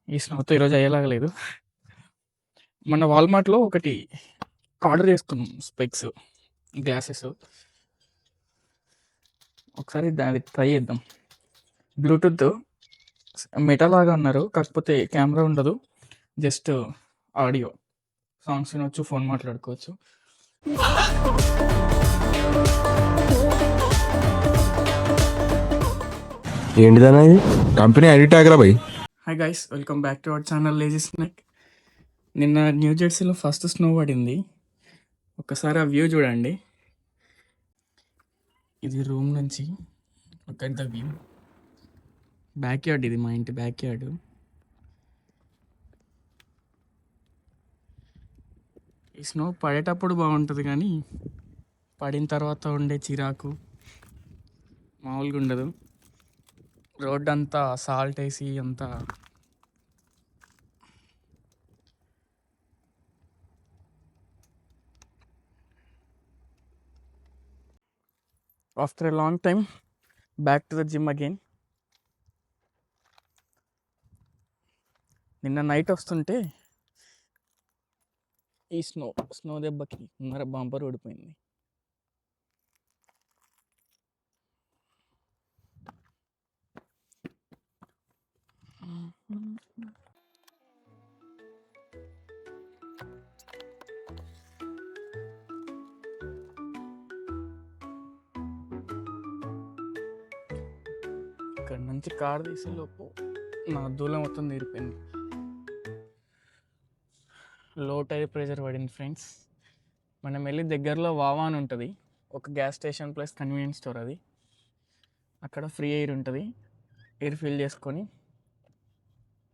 ఈ స్నోతో ఈరోజు అయ్యేలాగా లేదు. మొన్న వాల్మార్ట్‌లో ఒకటి ఆర్డర్ చేసుకున్నాం స్పెక్స్, గ్లాసెస్. ఒకసారి అది ట్రై చేద్దాం. బ్లూటూత్ మెటా లాగా అన్నారు. కాకపోతే కెమెరా ఉండదు. Just audio. సాంగ్స్ వినొచ్చు, ఫోన్ మాట్లాడుకోవచ్చు. ఏంటిదన్నా ఇది? కంపెనీ ఐడి ట్యాగ్ రా భయ్. Hi guys, welcome back to our channel lazy snack. నిన్న న్యూ జెర్సీలో ఫస్ట్ స్నో పడింది. ఒక్కసారి ఆ వ్యూ చూడండి. ఇది రూమ్ నుంచి ఒక వ్యూ. బ్యాక్ యార్డ్, ఇది మా ఇంటి బ్యాక్ యార్డ్. ఈ స్నో పడేటప్పుడు బాగుంటుంది కానీ పడిన తర్వాత ఉండే చిరాకు మామూలుగా ఉండదు. రోడ్ అంతా సాల్ట్ వేసి అంతా after a long time back to the gym again. నిన్న నైట్ వస్తుంటే ఈ స్నో దెబ్బకి మర బంపర్ ఊడిపోయింది. ఇక్కడ నుంచి కార్ తీసే లోపు నా దూలం మొత్తం తీరిపోయింది. లో టైర్ ప్రెషర్ పడింది ఫ్రెండ్స్. మనం వెళ్ళి దగ్గరలో వావా అని ఉంటుంది, ఒక gas station plus convenience store. అది అక్కడ ఫ్రీ ఎయిర్ ఉంటుంది. ఎయిర్ ఫిల్ చేసుకొని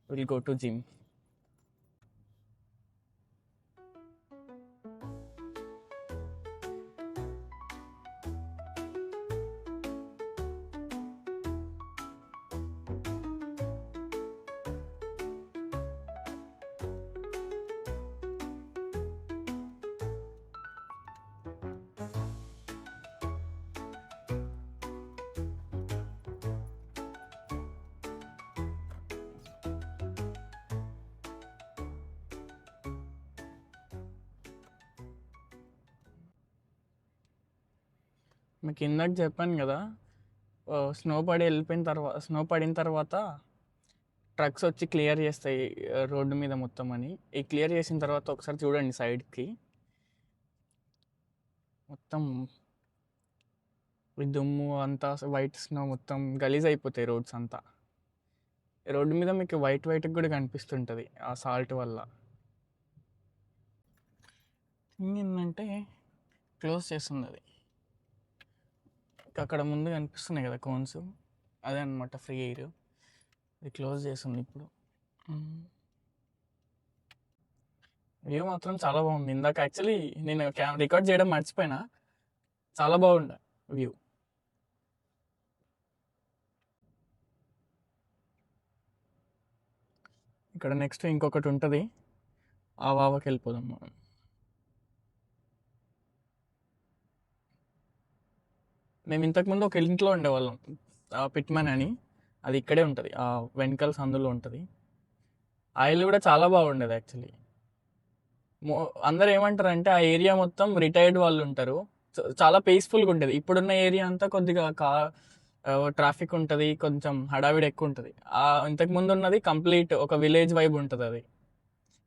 విల్ గో టు జిమ్. మీకు ఇందాక చెప్పాను కదా, స్నో పడిన తర్వాత ట్రక్స్ వచ్చి క్లియర్ చేస్తాయి రోడ్డు మీద మొత్తం అని. ఈ క్లియర్ చేసిన తర్వాత ఒకసారి చూడండి సైడ్కి, మొత్తం ఈ దుమ్ము అంతా వైట్ స్నో మొత్తం గలీజ్ అయిపోతాయి రోడ్స్ అంతా. రోడ్డు మీద మీకు వైట్ కూడా కనిపిస్తుంటుంది ఆ సాల్ట్ వల్ల. ఏంటంటే క్లోజ్ చేస్తుంది అది. అక్కడ ముందు కనిపిస్తున్నాయి కదా కోన్స్, అదే అనమాట ఫ్రీ ఎయిర్. ఇది క్లోజ్ చేస్తుంది ఇప్పుడు. వ్యూ మాత్రం చాలా బాగుంది. ఇందాక యాక్చువల్లీ నేను రికార్డ్ చేయడం మర్చిపోయినా, చాలా బాగుంది వ్యూ. ఇక్కడ నెక్స్ట్ ఇంకొకటి ఉంటుంది, ఆ వావకి వెళ్ళిపోదాం మనం. మేము ఇంతకుముందు ఒక ఇంట్లో ఉండేవాళ్ళం, పిట్మెన్ అని. అది ఇక్కడే ఉంటుంది, ఆ వెనకాల సందులో ఉంటుంది. ఆ ఇల్లు కూడా చాలా బాగుండేది యాక్చువల్లీ. అందరు ఏమంటారంటే ఆ ఏరియా మొత్తం రిటైర్డ్ వాళ్ళు ఉంటారు, చాలా పీస్ఫుల్గా ఉంటుంది. ఇప్పుడున్న ఏరియా అంతా కొద్దిగా ట్రాఫిక్ ఉంటుంది, కొంచెం హడావిడి ఎక్కువ ఉంటుంది. ఇంతకుముందు ఉన్నది కంప్లీట్ ఒక విలేజ్ వైబ్ ఉంటుంది. అది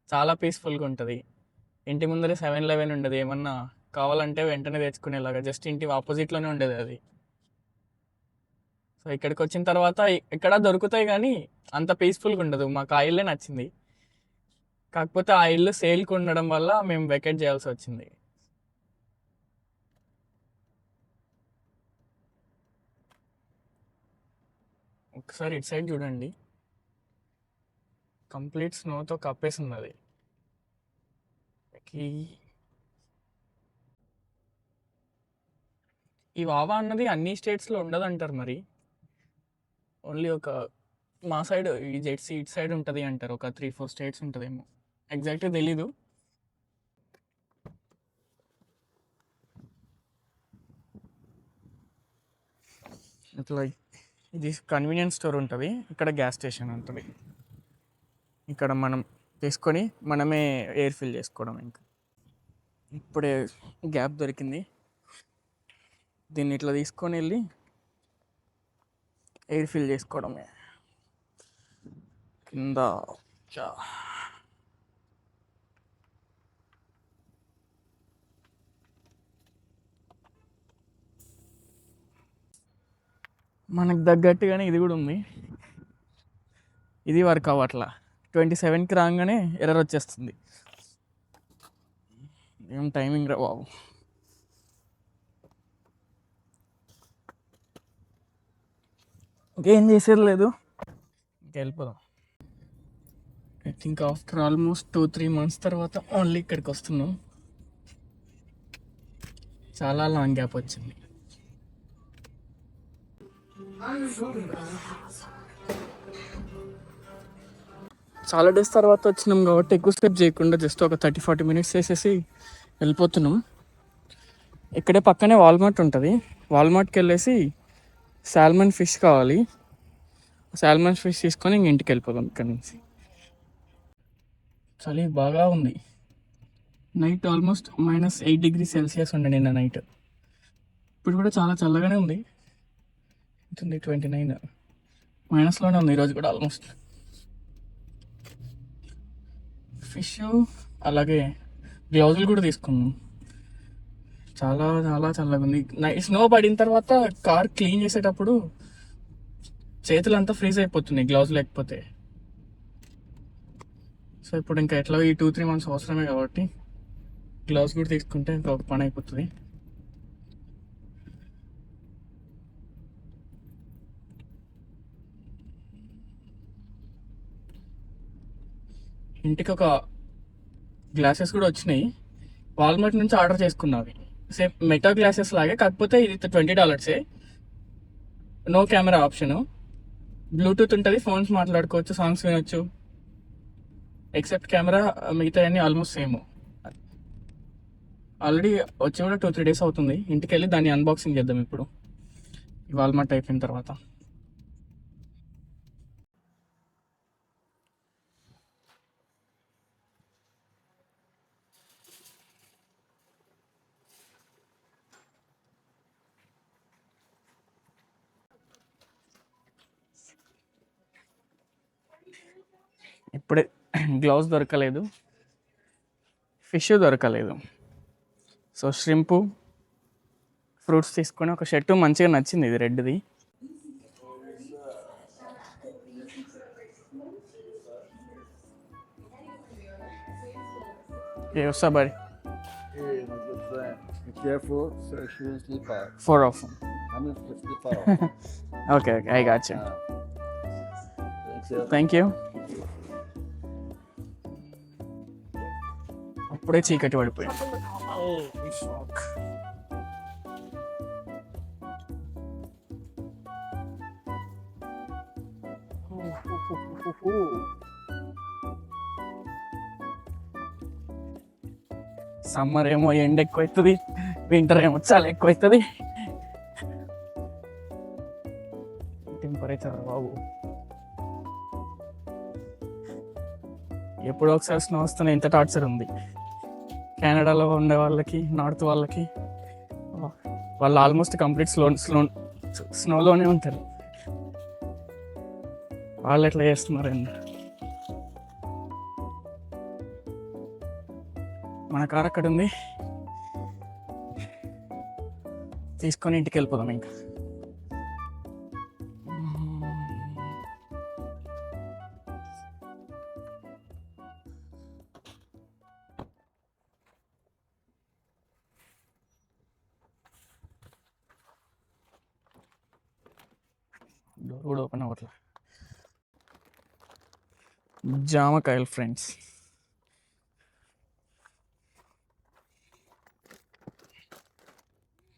చాలా పీస్ఫుల్గా ఉంటుంది. ఇంటి ముందరే 7-Eleven ఉండేది, ఏమన్నా కావాలంటే వెంటనే తెచ్చుకునేలాగా. జస్ట్ ఇంటి ఆపోజిట్లోనే ఉండేది అది. సో ఇక్కడికి వచ్చిన తర్వాత ఇక్కడ దొరుకుతాయి కానీ అంత పీస్ఫుల్గా ఉండదు. మాకు ఆ ఇల్లే నచ్చింది. కాకపోతే ఆ ఇల్లు సేల్కి ఉండడం వల్ల మేము వెకేట్ చేయాల్సి వచ్చింది. ఒకసారి ఇటు సైడ్ చూడండి, కంప్లీట్ స్నోతో కప్పేసింది అది. ఈ వావా అన్నది అన్ని స్టేట్స్లో ఉండదు అంటారు మరి. ఓన్లీ ఒక మా సైడ్, ఈ జెర్సీ ఇటు సైడ్ ఉంటుంది అంటారు. ఒక 3-4 స్టేట్స్ ఉంటుందేమో, ఎగ్జాక్ట్గా తెలీదు. ఇట్లా ఇది కన్వీనియన్స్ స్టోర్ ఉంటుంది, ఇక్కడ గ్యాస్ స్టేషన్ ఉంటుంది. ఇక్కడ మనం తీసుకొని మనమే ఎయిర్ ఫిల్ చేసుకోవడం. ఇంకా ఇప్పుడే గ్యాప్ దొరికింది, దీన్ని ఇట్లా తీసుకొని వెళ్ళి ఎయిర్ ఫిల్ చేసుకోవడమే కింద. మనకు తగ్గట్టుగానే ఇది కూడా ఉంది, ఇది వర్క్ అవ్వట్లా. 27కి రాగానే ఎర్రర్ వచ్చేస్తుంది. ఏం టైమింగ్ రా బాబు. ఇంకేం చేసేది లేదు, ఇంకా వెళ్ళిపోదాం. I think after almost 2-3 months తర్వాత ఓన్లీ ఇక్కడికి వస్తున్నాం. చాలా లాంగ్ గ్యాప్ వచ్చింది. చాలా డేస్ తర్వాత వచ్చినాం కాబట్టి ఎక్కువ సేపు చేయకుండా జస్ట్ ఒక 30-40 minutes చేసేసి వెళ్ళిపోతున్నాం. ఇక్కడే పక్కనే వాల్మార్ట్ ఉంటుంది, వాల్మార్ట్కి వెళ్ళేసి సాల్మన్ ఫిష్ కావాలి, సాల్మన్ ఫిష్ తీసుకొని ఇంక ఇంటికి వెళ్ళిపోదాం ఇక్కడ నుంచి. చలి బాగా ఉంది. నైట్ ఆల్మోస్ట్ -8 degrees Celsius ఉండే నిన్న నైట్. ఇప్పుడు కూడా చాలా చల్లగానే ఉంది. ఉంటుంది 29 మైనస్లోనే ఉంది ఈరోజు కూడా ఆల్మోస్ట్. ఫిష్ అలాగే గ్లౌజులు కూడా తీసుకున్నాం. చాలా చాలా చల్లగా ఉంది. స్నో పడిన తర్వాత కార్ క్లీన్ చేసేటప్పుడు చేతులంతా ఫ్రీజ్ అయిపోతున్నాయి గ్లౌజ్ లేకపోతే. సో ఇప్పుడు ఇంకా ఎట్లా ఈ 2-3 months అవసరమే కాబట్టి గ్లౌస్ కూడా తీసుకుంటే ఇంకా ఒక పని అయిపోతుంది. ఇంటికి ఒక గ్లాసెస్ కూడా వచ్చినాయి, వాల్మార్ట్ నుంచి ఆర్డర్ చేసుకున్నవి. సేమ్ మెటా గ్లాసెస్ లాగే, కాకపోతే ఇది $20, నో కెమెరా ఆప్షను, బ్లూటూత్ ఉంటుంది, ఫోన్స్ మాట్లాడుకోవచ్చు, సాంగ్స్ వినొచ్చు. ఎక్సెప్ట్ కెమెరా మిగతా అన్నీ ఆల్మోస్ట్ సేమ్. ఆల్రెడీ వచ్చి కూడా 2-3 days అవుతుంది. ఇంటికి వెళ్ళి దాన్ని అన్బాక్సింగ్ చేద్దాం ఇప్పుడు ఈ వాల్మార్ట్ అయిపోయిన తర్వాత. ఇప్పుడే గ్లౌస్ దొరకలేదు, ఫిష్ దొరకలేదు. సో ష్రింపు, ఫ్రూట్స్ తీసుకొని ఒక షర్టు మంచిగా నచ్చింది, ఇది రెడ్ది. ఏ వస్తా bye. Careful, so she will slip out. 4 of them. I'm going to slip out. Okay, I got you. Thanks, sir. Thank you. అప్పుడే చీకటి పడిపోయింది. సమ్మర్ ఏమో ఎండ ఎక్కువ అవుతుంది, వింటర్ ఏమో చాలా ఎక్కువ అవుతుంది. టెంపరేచర్ బాబు, ఎప్పుడో ఒకసారి స్నో వస్తున్న ఇంత టార్చర్ ఉంది. కెనడాలో ఉండే వాళ్ళకి, నార్త్ వాళ్ళకి, వాళ్ళు ఆల్మోస్ట్ కంప్లీట్ స్నోలోనే ఉంటారు. వాళ్ళు ఎట్లా చేస్తున్నారండి. మన కార్ అక్కడ ఉంది, తీసుకొని ఇంటికి వెళ్ళిపోదాం ఇంకా. డోర్ కూడా ఓపెన్ అవ్వట్లే. జామకాయలు ఫ్రెండ్స్,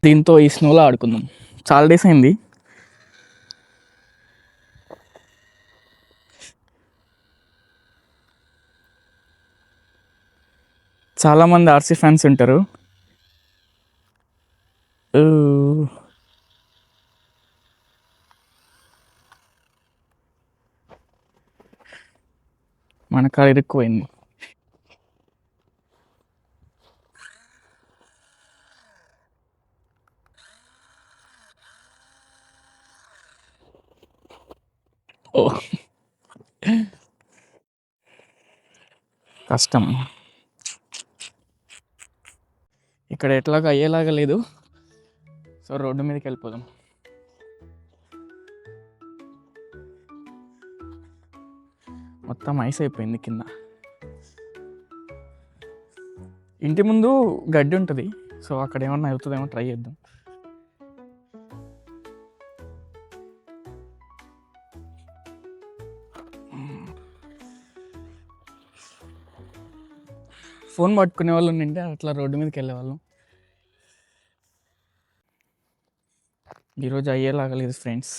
దీంతో ఈ స్నోలో ఆడుకుందాం. చాలా డేస్ అయింది. చాలామంది ఆర్సీ ఫ్యాన్స్ ఉంటారు. మన కారు ఇరుక్కుపోయింది. ఓ కష్టం. ఇక్కడ ఎట్లాగో అయ్యేలాగా లేదు, సో రోడ్డు మీదకి వెళ్ళిపోదాం. మొత్తం ఐస్ అయిపోయింది కింద. ఇంటి ముందు గడ్డి ఉంటుంది, సో అక్కడ ఏమన్నా అవుతుందేమో ట్రై చేద్దాం. ఫోన్ పట్టుకునే వాళ్ళు ఉంటే అట్లా రోడ్డు మీదకి వెళ్ళేవాళ్ళం. ఈరోజు అయ్యేలాగా లేదు ఫ్రెండ్స్.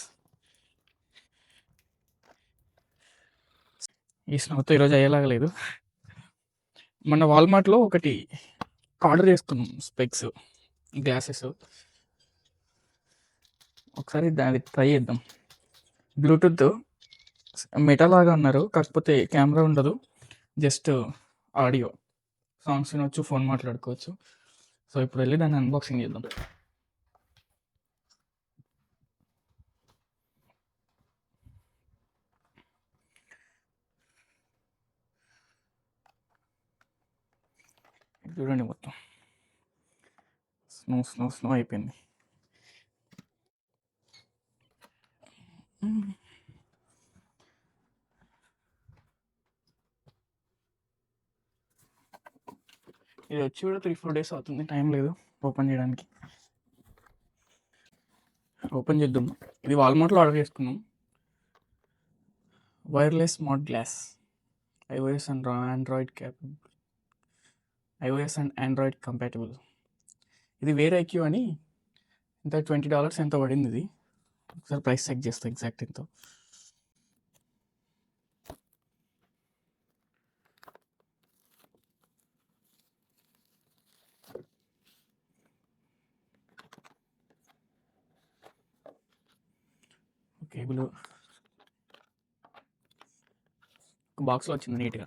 ఈ స్నోతో ఈరోజు అయ్యేలాగా లేదు. మొన్న వాల్మార్ట్లో ఒకటి ఆర్డర్ చేసుకున్నాం, స్పెక్స్, గ్లాసెస్. ఒకసారి దాన్ని ట్రై చేద్దాం. బ్లూటూత్ మెటా లాగా అన్నారు, కాకపోతే కెమెరా ఉండదు, జస్ట్ ఆడియో, సాంగ్స్ వినొచ్చు, ఫోన్ మాట్లాడుకోవచ్చు. సో ఇప్పుడు వెళ్ళి దాన్ని అన్బాక్సింగ్ చేద్దాం. చూడండి మొత్తం స్నో స్నో స్నో అయిపోయింది. ఇది వచ్చి కూడా 3-4 days అవుతుంది, టైం లేదు ఓపెన్ చేయడానికి. ఓపెన్ చేద్దాం. ఇది వాల్మార్ట్లో ఆర్డర్ చేసుకున్నాం. Wireless smart glass, iOS and Android compatible. ఇది వేరే ఐక్యూ అని, ఇంత $20 ఎంతో పడింది ఇది. ఒకసారి ప్రైస్ చెక్ చేస్తా ఎగ్జాక్ట్ ఎంతో. కేబుల్ ఒక బాక్స్లో వచ్చింది నీట్గా,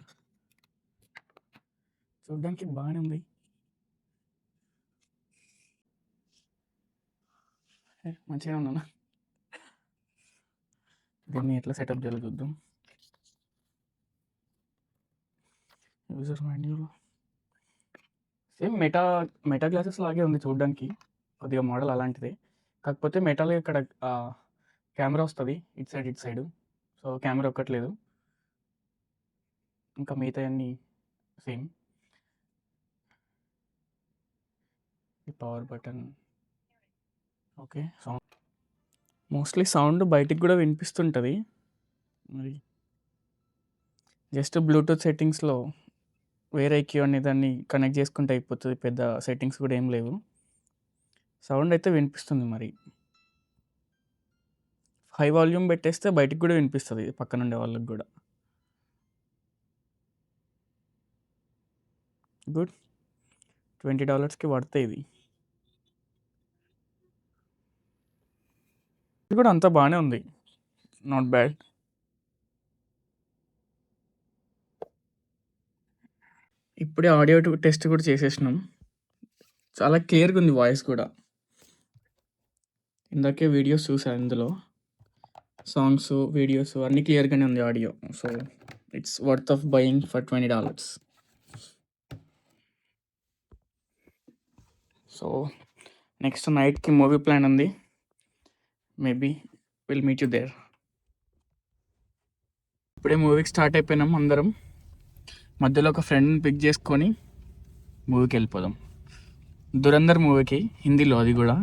చూడడానికి బాగానే ఉంది. మంచిగా ఉందా? దీన్ని ఎట్లా సెటప్ చేయాలో చూద్దాం. User manual same meta glasses లాగే ఉంది చూడడానికి, కొద్దిగా మోడల్ అలాంటిదే. కాకపోతే మెటాలో ఇక్కడ కెమెరా వస్తుంది ఇటు సైడ్, సో కెమెరా ఒక్కట్లేదు, ఇంకా మిగతా అన్నీ సేమ్. ఈ power button, okay. Sound mostly sound బయటికి కూడా వినిపిస్తుంటుంది. మరి జస్ట్ బ్లూటూత్ సెట్టింగ్స్లో వేరే ఐక్యూ అనే దాన్ని కనెక్ట్ చేసుకుంటే అయిపోతుంది, పెద్ద సెట్టింగ్స్ కూడా ఏం లేవు. సౌండ్ అయితే వినిపిస్తుంది. మరి హై వాల్యూమ్ పెట్టేస్తే బయటికి కూడా వినిపిస్తుంది, పక్కన ఉండే వాళ్ళకి కూడా. గుడ్, $20కి పడితే ఇది కూడా అంతా బాగానే ఉంది, నాట్ బ్యాడ్. ఇప్పుడే ఆడియో టెస్ట్ కూడా చేసేసినాం, చాలా క్లియర్గా ఉంది వాయిస్ కూడా. ఇందాకే వీడియోస్ చూసాను, ఇందులో సాంగ్స్, వీడియోస్ అన్నీ క్లియర్గానే ఉంది audio. So it's worth of buying for $20. So next నైట్కి మూవీ ప్లాన్ ఉంది, maybe will meet you there. ఇప్పుడే మూవీకి స్టార్ట్ అయిపోయినాం అందరం, మధ్యలో ఒక ఫ్రెండ్ని పిక్ చేసుకొని మూవీకి వెళ్ళిపోదాం. దురంధర్ మూవీకి, హిందీలో అది కూడా.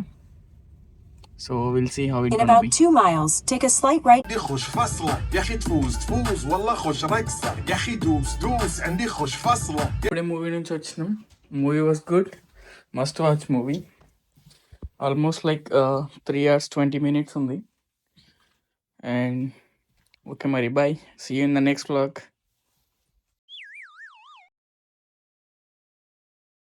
So will see how it In gonna about be. 2 miles, take a slight right. عندي خوش فصلة يا اخي تفوز والله خوش رقصة يا اخي دوس عندي خوش فصلة. ఇప్పుడే మూవీ నుంచి వచ్చినాం, movie was good, must watch movie. Almost like 3 hours 20 minutes ఉంది. అండ్ ఓకే మరి bye, see you in the next vlog.